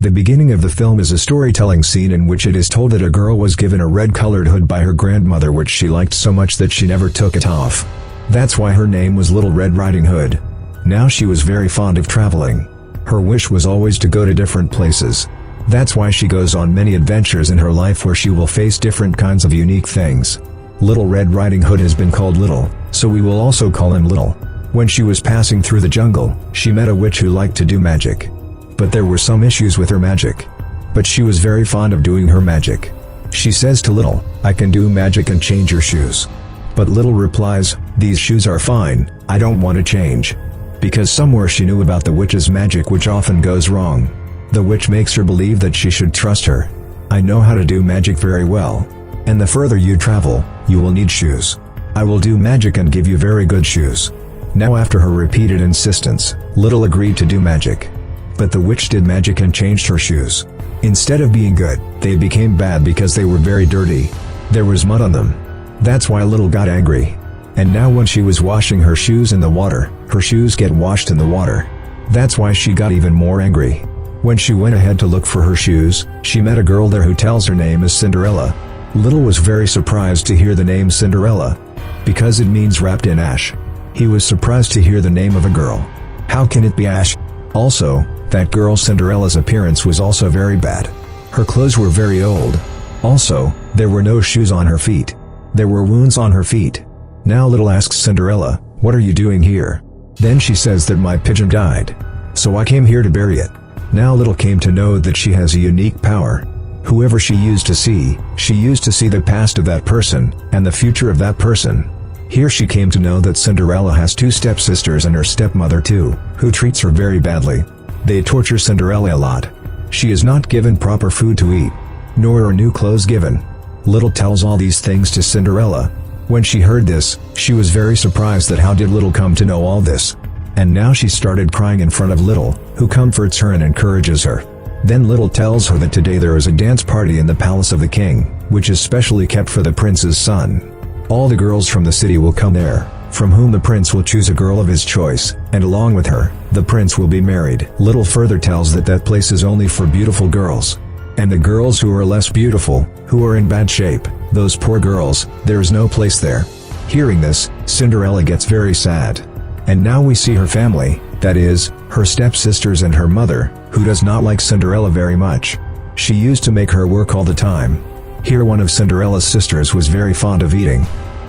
The beginning of the film is a storytelling scene in which it is told that a girl was given a red-colored hood by her grandmother which she liked so much that she never took it off. That's why her name was Little Red Riding Hood. Now she was very fond of traveling. Her wish was always to go to different places. That's why she goes on many adventures in her life where she will face different kinds of unique things. Little Red Riding Hood has been called Little, so we will also call him Little. When she was passing through the jungle, she met a witch who liked to do magic. But there were some issues with her magic. But she was very fond of doing her magic. She says to Little, "I can do magic and change your shoes." But Little replies, "These shoes are fine, I don't want to change." Because somewhere she knew about the witch's magic which often goes wrong. The witch makes her believe that she should trust her. "I know how to do magic very well. And the further you travel, you will need shoes. I will do magic and give you very good shoes." Now after her repeated insistence, Little agreed to do magic. But the witch did magic and changed her shoes. Instead of being good, they became bad because they were very dirty. There was mud on them. That's why Little got angry. And now when she was washing her shoes in the water, her shoes get washed in the water. That's why she got even more angry. When she went ahead to look for her shoes, she met a girl there who tells her name is Cinderella. Little was very surprised to hear the name Cinderella. Because it means wrapped in ash. He was surprised to hear the name of a girl. How can it be ash? Also, that girl Cinderella's appearance was also very bad. Her clothes were very old. Also, there were no shoes on her feet. There were wounds on her feet. Now Little asks Cinderella, "What are you doing here?" Then she says that my pigeon died. So I came here to bury it. Now Little came to know that she has a unique power. Whoever she used to see the past of that person, and the future of that person. Here she came to know that Cinderella has two stepsisters and her stepmother too, who treats her very badly. They torture Cinderella a lot. She is not given proper food to eat, nor are new clothes given. Little tells all these things to Cinderella. When she heard this, she was very surprised that how did Little come to know all this. And now she started crying in front of Little, who comforts her and encourages her. Then Little tells her that today there is a dance party in the palace of the king, which is specially kept for the prince's son. All the girls from the city will come there, from whom the prince will choose a girl of his choice, and along with her, the prince will be married. Little further tells that that place is only for beautiful girls. And the girls who are less beautiful, who are in bad shape, those poor girls, there is no place there. Hearing this, Cinderella gets very sad. And now we see her family, that is, her stepsisters and her mother, who does not like Cinderella very much. She used to make her work all the time. Here one of Cinderella's sisters was very fond of eating.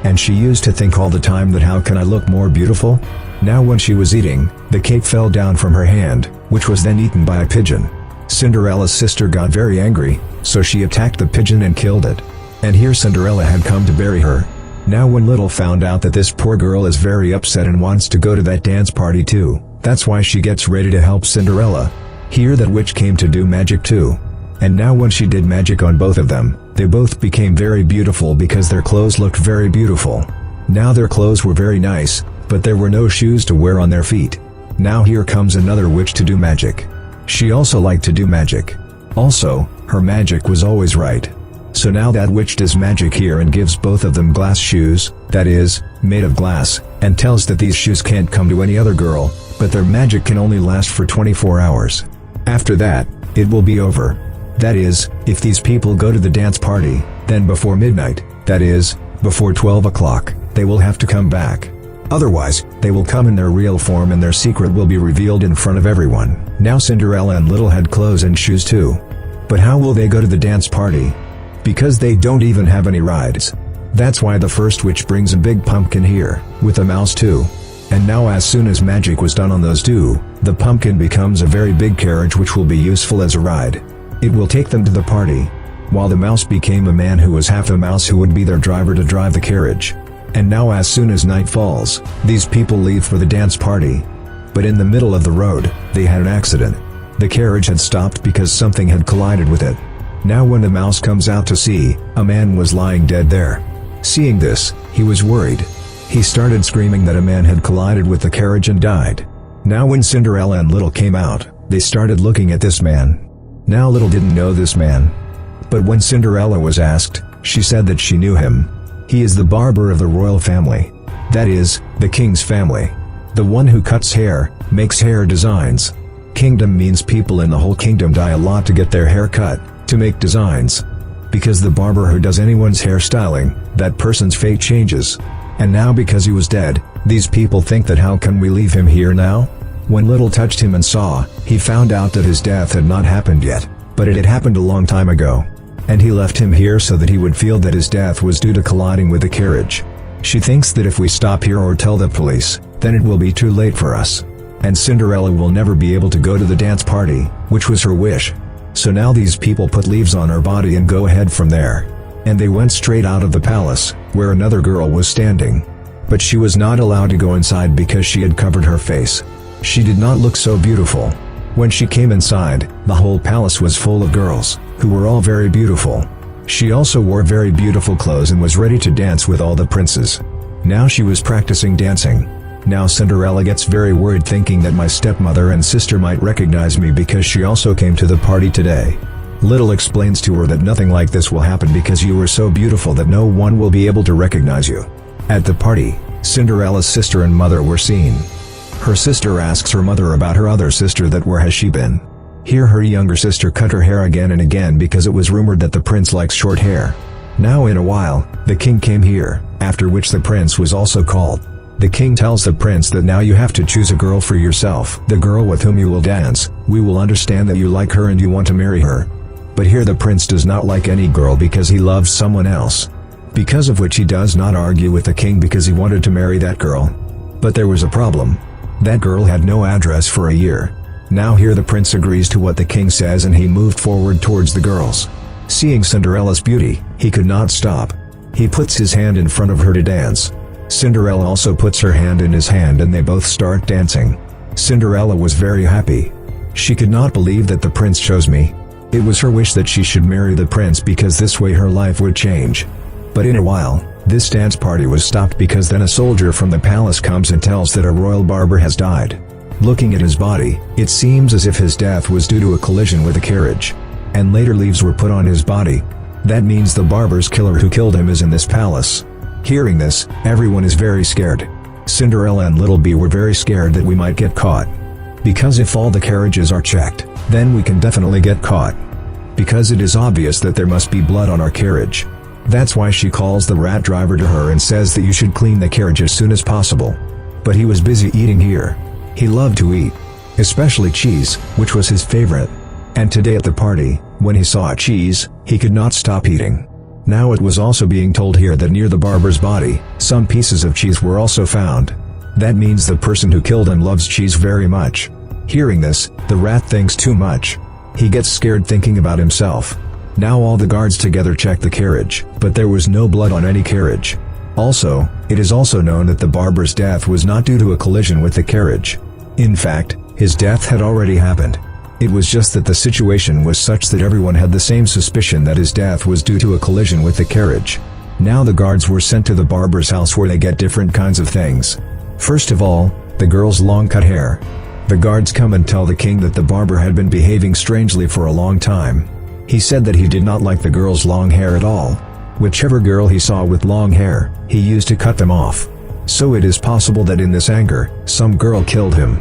And she used to think all the time that how can I look more beautiful? Now when she was eating, the cake fell down from her hand, which was then eaten by a pigeon. Cinderella's sister got very angry, so she attacked the pigeon and killed it. And here Cinderella had come to bury her. Now when Little found out that this poor girl is very upset and wants to go to that dance party too, that's why she gets ready to help Cinderella. Here that witch came to do magic too. And now when she did magic on both of them, they both became very beautiful because their clothes looked very beautiful. Now their clothes were very nice, but there were no shoes to wear on their feet. Now here comes another witch to do magic. She also liked to do magic. Also, her magic was always right. So now that witch does magic here and gives both of them glass shoes, that is, made of glass, and tells that these shoes can't come to any other girl, but their magic can only last for 24 hours. After that, it will be over. That is, if these people go to the dance party, then before midnight, that is, before 12 o'clock, they will have to come back. Otherwise, they will come in their real form and their secret will be revealed in front of everyone. Now Cinderella and Little had clothes and shoes too. But how will they go to the dance party? Because they don't even have any rides. That's why the first witch brings a big pumpkin here, with a mouse too. And now as soon as magic was done on those two, the pumpkin becomes a very big carriage which will be useful as a ride. It will take them to the party. While the mouse became a man who was half a mouse who would be their driver to drive the carriage. And now as soon as night falls, these people leave for the dance party. But in the middle of the road, they had an accident. The carriage had stopped because something had collided with it. Now when the mouse comes out to see, a man was lying dead there. Seeing this, he was worried. He started screaming that a man had collided with the carriage and died. Now when Cinderella and Little came out, they started looking at this man. Now Little didn't know this man. But when Cinderella was asked, she said that she knew him. He is the barber of the royal family. That is, the king's family. The one who cuts hair, makes hair designs. Kingdom means people in the whole kingdom die a lot to get their hair cut, to make designs. Because the barber who does anyone's hairstyling, that person's fate changes. And now because he was dead, these people think that how can we leave him here now? When Little touched him and saw, he found out that his death had not happened yet, but it had happened a long time ago. And he left him here so that he would feel that his death was due to colliding with the carriage. She thinks that if we stop here or tell the police, then it will be too late for us. And Cinderella will never be able to go to the dance party, which was her wish. So now these people put leaves on her body and go ahead from there. And they went straight out of the palace, where another girl was standing. But she was not allowed to go inside because she had covered her face. She did not look so beautiful. When she came inside, the whole palace was full of girls, who were all very beautiful. She also wore very beautiful clothes and was ready to dance with all the princes. Now she was practicing dancing. Now Cinderella gets very worried thinking that my stepmother and sister might recognize me because she also came to the party today. Little explains to her that nothing like this will happen because you are so beautiful that no one will be able to recognize you. At the party, Cinderella's sister and mother were seen. Her sister asks her mother about her other sister that where has she been. Here her younger sister cut her hair again and again because it was rumored that the prince likes short hair. Now in a while, the king came here, after which the prince was also called. The king tells the prince that now you have to choose a girl for yourself, the girl with whom you will dance. We will understand that you like her and you want to marry her. But here the prince does not like any girl because he loves someone else. Because of which he does not argue with the king because he wanted to marry that girl. But there was a problem. That girl had no address for a year. Now here the prince agrees to what the king says and he moved forward towards the girls. Seeing Cinderella's beauty, he could not stop. He puts his hand in front of her to dance. Cinderella also puts her hand in his hand and they both start dancing. Cinderella was very happy. She could not believe that the prince chose me. It was her wish that she should marry the prince because this way her life would change. But in a while, this dance party was stopped because then a soldier from the palace comes and tells that a royal barber has died. Looking at his body, it seems as if his death was due to a collision with a carriage. And later leaves were put on his body. That means the barber's killer who killed him is in this palace. Hearing this, everyone is very scared. Cinderella and Little Bee were very scared that we might get caught. Because if all the carriages are checked, then we can definitely get caught. Because it is obvious that there must be blood on our carriage. That's why she calls the rat driver to her and says that you should clean the carriage as soon as possible. But he was busy eating here. He loved to eat. Especially cheese, which was his favorite. And today at the party, when he saw cheese, he could not stop eating. Now it was also being told here that near the barber's body, some pieces of cheese were also found. That means the person who killed him loves cheese very much. Hearing this, the rat thinks too much. He gets scared thinking about himself. Now all the guards together check the carriage, but there was no blood on any carriage. Also, it is also known that the barber's death was not due to a collision with the carriage. In fact, his death had already happened. It was just that the situation was such that everyone had the same suspicion that his death was due to a collision with the carriage. Now the guards were sent to the barber's house where they get different kinds of things. First of all, the girl's long cut hair. The guards come and tell the king that the barber had been behaving strangely for a long time. He said that he did not like the girl's long hair at all. Whichever girl he saw with long hair, he used to cut them off. So it is possible that in this anger, some girl killed him.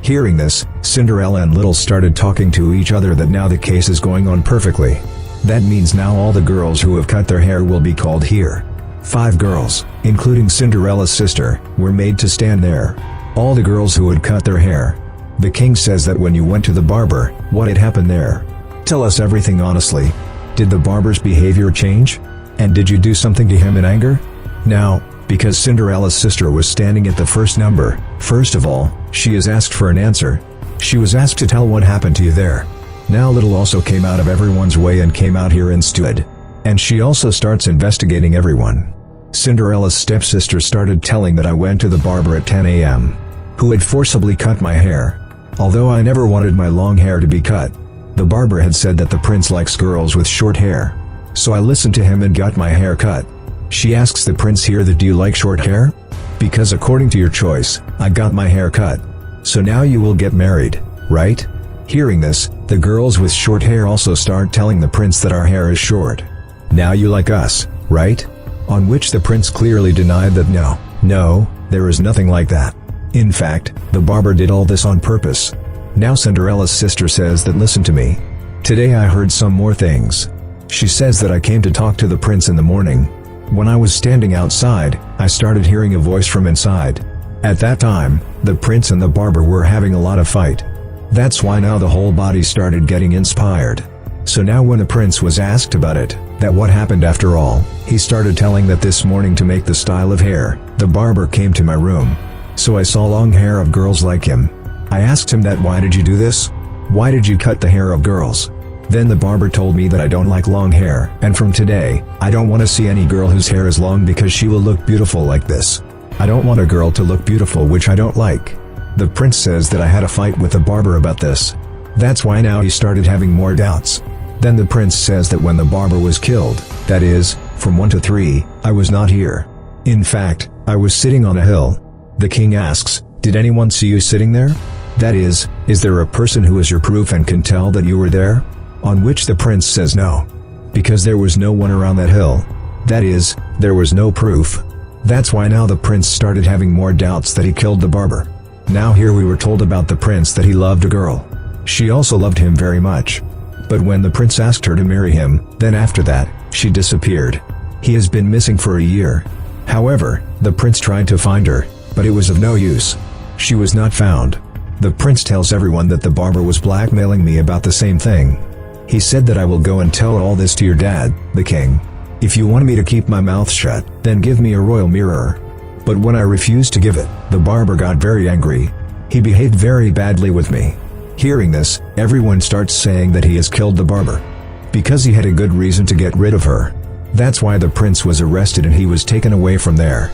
Hearing this, Cinderella and Little started talking to each other that now the case is going on perfectly. That means now all the girls who have cut their hair will be called here. 5 girls, including Cinderella's sister, were made to stand there. All the girls who had cut their hair. The king says that when you went to the barber, what had happened there? Tell us everything honestly. Did the barber's behavior change? And did you do something to him in anger? Now, because Cinderella's sister was standing at the first number, first of all, she is asked for an answer. She was asked to tell what happened to you there. Now Little also came out of everyone's way and came out here and stood. And she also starts investigating everyone. Cinderella's stepsister started telling that I went to the barber at 10 a.m. who had forcibly cut my hair. Although I never wanted my long hair to be cut. The barber had said that the prince likes girls with short hair. So I listened to him and got my hair cut. She asks the prince here that do you like short hair? Because according to your choice, I got my hair cut. So now you will get married, right? Hearing this, the girls with short hair also start telling the prince that our hair is short. Now you like us, right? On which the prince clearly denied that no, there is nothing like that. In fact, the barber did all this on purpose. Now Cinderella's sister says that listen to me. Today I heard some more things. She says that I came to talk to the prince in the morning. When I was standing outside, I started hearing a voice from inside. At that time, the prince and the barber were having a lot of fight. That's why now the whole body started getting inspired. So now when the prince was asked about it, that what happened after all, he started telling that this morning to make the style of hair, the barber came to my room. So I saw long hair of girls like him. I asked him that why did you do this? Why did you cut the hair of girls? Then the barber told me that I don't like long hair, and from today, I don't want to see any girl whose hair is long because she will look beautiful like this. I don't want a girl to look beautiful, which I don't like. The prince says that I had a fight with the barber about this. That's why now he started having more doubts. Then the prince says that when the barber was killed, that is, from 1 to 3, I was not here. In fact, I was sitting on a hill. The king asks, did anyone see you sitting there? That is there a person who is your proof and can tell that you were there? On which the prince says no. Because there was no one around that hill. That is, there was no proof. That's why now the prince started having more doubts that he killed the barber. Now here we were told about the prince that he loved a girl. She also loved him very much. But when the prince asked her to marry him, then after that, she disappeared. He has been missing for a year. However, the prince tried to find her, but it was of no use. She was not found. The prince tells everyone that the barber was blackmailing me about the same thing. He said that I will go and tell all this to your dad, the king. If you want me to keep my mouth shut, then give me a royal mirror. But when I refused to give it, the barber got very angry. He behaved very badly with me. Hearing this, everyone starts saying that he has killed the barber. Because he had a good reason to get rid of her. That's why the prince was arrested and he was taken away from there.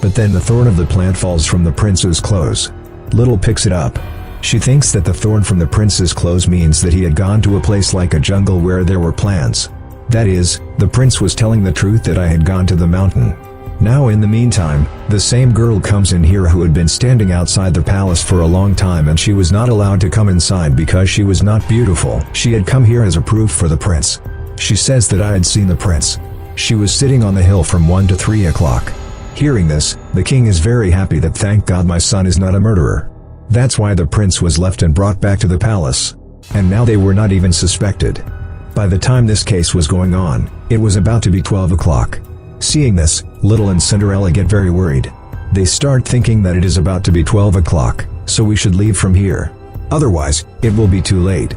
But then the thorn of the plant falls from the prince's clothes. Little picks it up. She thinks that the thorn from the prince's clothes means that he had gone to a place like a jungle where there were plants. That is, the prince was telling the truth that I had gone to the mountain. Now in the meantime, the same girl comes in here who had been standing outside the palace for a long time and she was not allowed to come inside because she was not beautiful. She had come here as a proof for the prince. She says that I had seen the prince. She was sitting on the hill from 1 to 3 o'clock. Hearing this, the king is very happy that thank God my son is not a murderer. That's why the prince was left and brought back to the palace. And now they were not even suspected. By the time this case was going on, it was about to be 12 o'clock. Seeing this, Little and Cinderella get very worried. They start thinking that it is about to be 12 o'clock, so we should leave from here. Otherwise, it will be too late.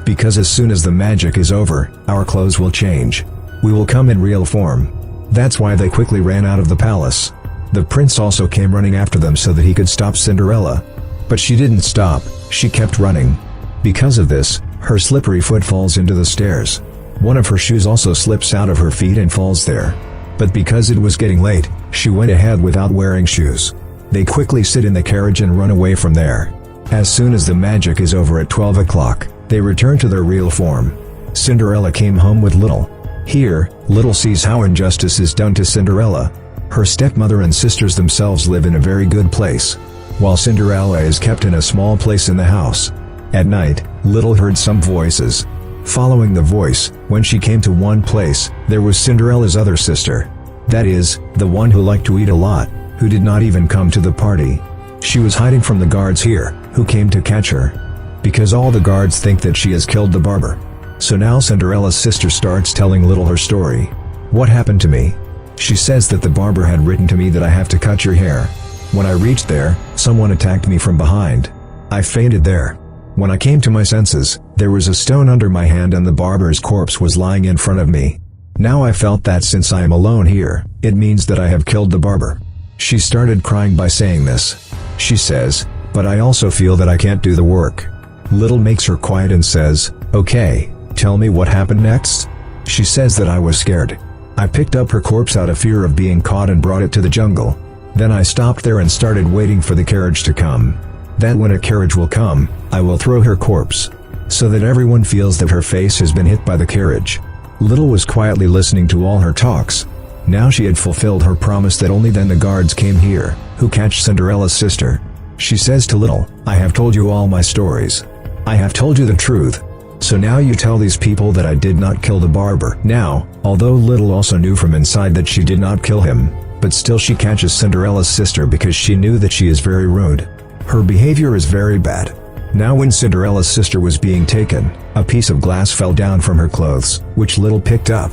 Because as soon as the magic is over, our clothes will change. We will come in real form. That's why they quickly ran out of the palace. The prince also came running after them so that he could stop Cinderella. But she didn't stop, she kept running. Because of this, her slippery foot falls into the stairs. One of her shoes also slips out of her feet and falls there. But because it was getting late, she went ahead without wearing shoes. They quickly sit in the carriage and run away from there. As soon as the magic is over at 12 o'clock, they return to their real form. Cinderella came home with Little. Here, Little sees how injustice is done to Cinderella. Her stepmother and sisters themselves live in a very good place, while Cinderella is kept in a small place in the house. At night, Little heard some voices. Following the voice, when she came to one place, there was Cinderella's other sister. That is, the one who liked to eat a lot, who did not even come to the party. She was hiding from the guards here, who came to catch her. Because all the guards think that she has killed the barber. So now Cinderella's sister starts telling Little her story. What happened to me? She says that the barber had written to me that I have to cut your hair. When I reached there, someone attacked me from behind. I fainted there. When I came to my senses, there was a stone under my hand and the barber's corpse was lying in front of me. Now I felt that since I am alone here, it means that I have killed the barber. She started crying by saying this. She says, but I also feel that I can't do the work. Little makes her quiet and says, okay, tell me what happened next? She says that I was scared. I picked up her corpse out of fear of being caught and brought it to the jungle. Then I stopped there and started waiting for the carriage to come. That when a carriage will come, I will throw her corpse, so that everyone feels that her face has been hit by the carriage. Little was quietly listening to all her talks. Now she had fulfilled her promise that only then the guards came here, who catch Cinderella's sister. She says to Little, I have told you all my stories. I have told you the truth. So now you tell these people that I did not kill the barber. Now, although Little also knew from inside that she did not kill him, but still she catches Cinderella's sister because she knew that she is very rude. Her behavior is very bad. Now when Cinderella's sister was being taken, a piece of glass fell down from her clothes, which Little picked up.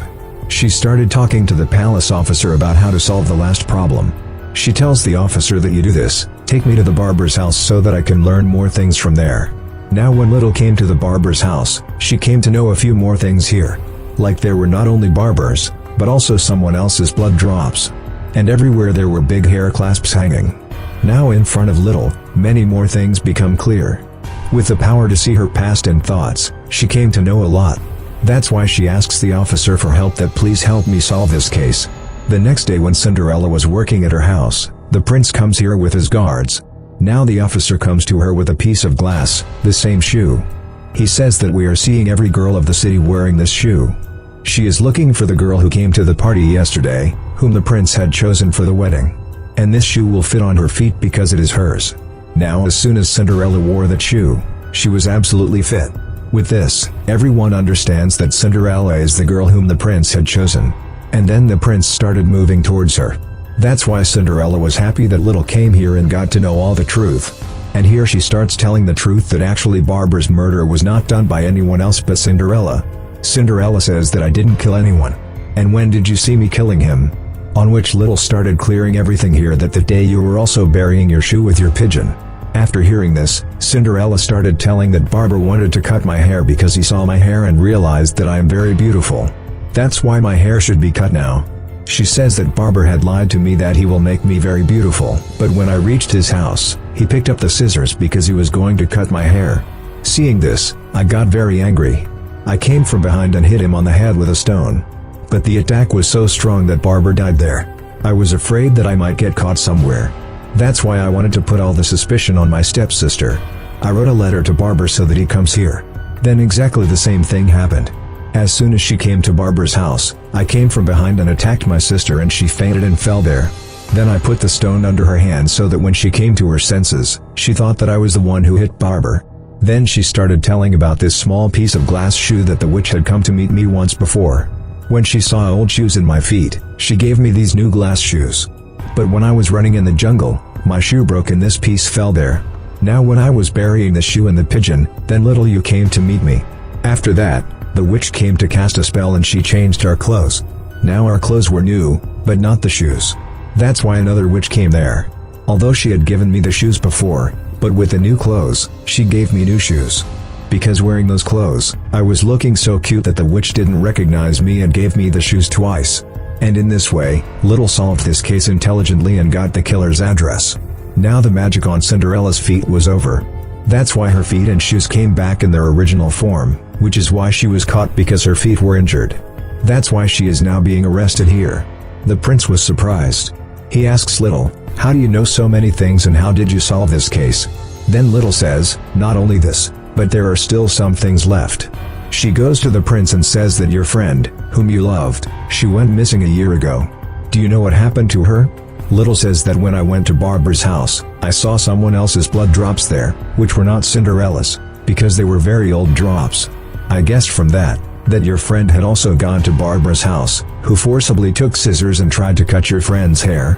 She started talking to the palace officer about how to solve the last problem. She tells the officer that you do this, take me to the barber's house so that I can learn more things from there. Now when Little came to the barber's house, she came to know a few more things here. Like there were not only barbers, but also someone else's blood drops. And everywhere there were big hair clasps hanging. Now in front of Little, many more things become clear. With the power to see her past and thoughts, she came to know a lot. That's why she asks the officer for help, that please help me solve this case. The next day when Cinderella was working at her house, the prince comes here with his guards. Now the officer comes to her with a piece of glass, the same shoe. He says that we are seeing every girl of the city wearing this shoe. She is looking for the girl who came to the party yesterday, whom the prince had chosen for the wedding. And this shoe will fit on her feet because it is hers. Now as soon as Cinderella wore that shoe, she was absolutely fit. With this, everyone understands that Cinderella is the girl whom the prince had chosen. And then the prince started moving towards her. That's why Cinderella was happy that Little came here and got to know all the truth. And here she starts telling the truth that actually Barber's murder was not done by anyone else but Cinderella. Cinderella says that I didn't kill anyone. And when did you see me killing him? On which Little started clearing everything here, that the day you were also burying your shoe with your pigeon. After hearing this, Cinderella started telling that Barber wanted to cut my hair because he saw my hair and realized that I am very beautiful. That's why my hair should be cut now. She says that Barber had lied to me that he will make me very beautiful, but when I reached his house, he picked up the scissors because he was going to cut my hair. Seeing this, I got very angry. I came from behind and hit him on the head with a stone. But the attack was so strong that Barber died there. I was afraid that I might get caught somewhere. That's why I wanted to put all the suspicion on my stepsister. I wrote a letter to Barber so that he comes here. Then exactly the same thing happened. As soon as she came to Barber's house, I came from behind and attacked my sister and she fainted and fell there. Then I put the stone under her hand so that when she came to her senses, she thought that I was the one who hit Barber. Then she started telling about this small piece of glass shoe that the witch had come to meet me once before. When she saw old shoes in my feet, she gave me these new glass shoes. But when I was running in the jungle, my shoe broke and this piece fell there. Now when I was burying the shoe in the pigeon, then Little you came to meet me. After that, the witch came to cast a spell and she changed our clothes. Now our clothes were new, but not the shoes. That's why another witch came there. Although she had given me the shoes before, but with the new clothes, she gave me new shoes. Because wearing those clothes, I was looking so cute that the witch didn't recognize me and gave me the shoes twice. And in this way, Little solved this case intelligently and got the killer's address. Now the magic on Cinderella's feet was over. That's why her feet and shoes came back in their original form, which is why she was caught, because her feet were injured. That's why she is now being arrested here. The prince was surprised. He asks Little, how do you know so many things and how did you solve this case? Then Little says, not only this, but there are still some things left. She goes to the prince and says that your friend, whom you loved, she went missing a year ago. Do you know what happened to her? Little says that when I went to Barber's house, I saw someone else's blood drops there, which were not Cinderella's, because they were very old drops. I guessed from that your friend had also gone to Barber's house, who forcibly took scissors and tried to cut your friend's hair.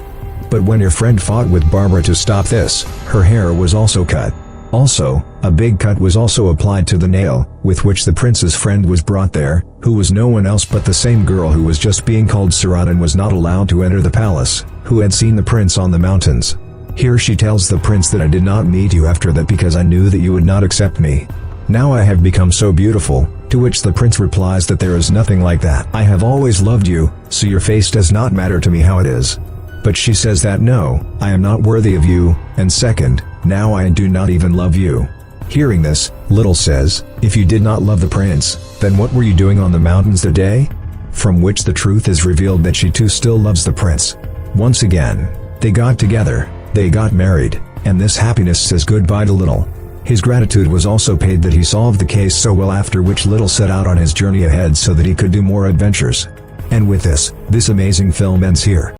But when your friend fought with Barber to stop this, her hair was also cut. Also, a big cut was also applied to the nail, with which the prince's friend was brought there, who was no one else but the same girl who was just being called Surat and was not allowed to enter the palace, who had seen the prince on the mountains. Here she tells the prince that I did not meet you after that because I knew that you would not accept me. Now I have become so beautiful, to which the prince replies that there is nothing like that. I have always loved you, so your face does not matter to me how it is. But she says that no, I am not worthy of you, and second, now I do not even love you. Hearing this, Little says, if you did not love the prince, then what were you doing on the mountains that day? From which the truth is revealed that she too still loves the prince. Once again, they got together, they got married, and this happiness says goodbye to Little. His gratitude was also paid that he solved the case so well, after which Little set out on his journey ahead so that he could do more adventures. And with this amazing film ends here.